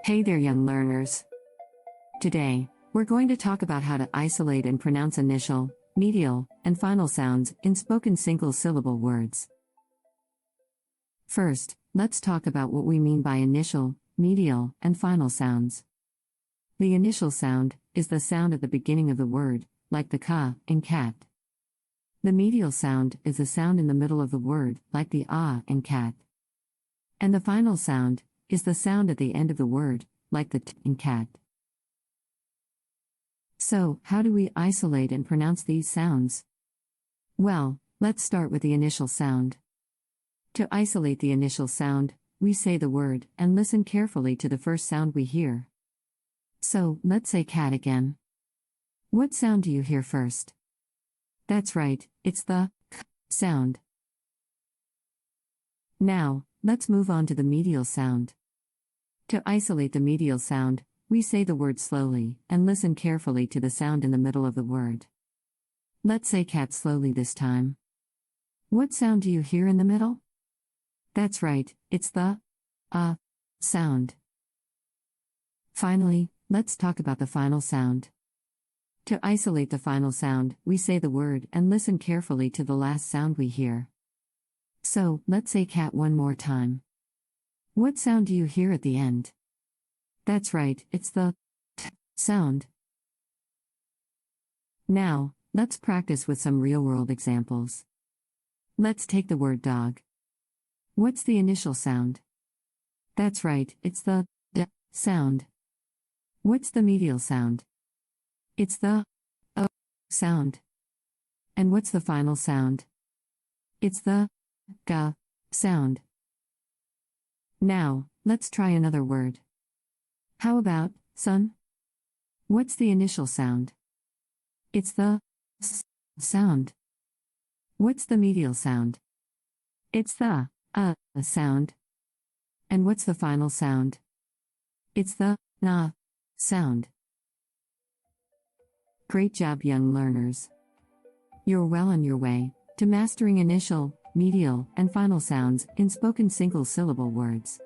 Hey there, young learners. Today, we're going to talk about how to isolate and pronounce initial, medial, and final sounds in spoken single-syllable words. First, let's talk about what we mean by initial, medial, and final sounds. The initial sound is the sound at the beginning of the word, like the ka in cat. The medial sound is the sound in the middle of the word, like the ah in cat. And the final sound is the sound at the end of the word, like the t in cat. So, how do we isolate and pronounce these sounds? Well, let's start with the initial sound. To isolate the initial sound, we say the word and listen carefully to the first sound we hear. So, let's say cat again. What sound do you hear first? That's right, it's the k sound. Now, let's move on to the medial sound. To isolate the medial sound, we say the word slowly and listen carefully to the sound in the middle of the word. Let's say cat slowly this time. What sound do you hear in the middle? That's right, it's the sound. Finally, let's talk about the final sound. To isolate the final sound, we say the word and listen carefully to the last sound we hear. So, let's say cat one more time. What sound do you hear at the end? That's right, it's the t sound. Now, let's practice with some real-world examples. Let's take the word dog. What's the initial sound? That's right, it's the d sound. What's the medial sound? It's the o sound. And what's the final sound? It's the g sound. Now, let's try another word. How about sun? What's the initial sound? It's the s sound. What's the medial sound? It's the sound. And what's the final sound? It's the na sound. Great job, young learners. You're well on your way to mastering initial, medial, and final sounds in spoken single-syllable words.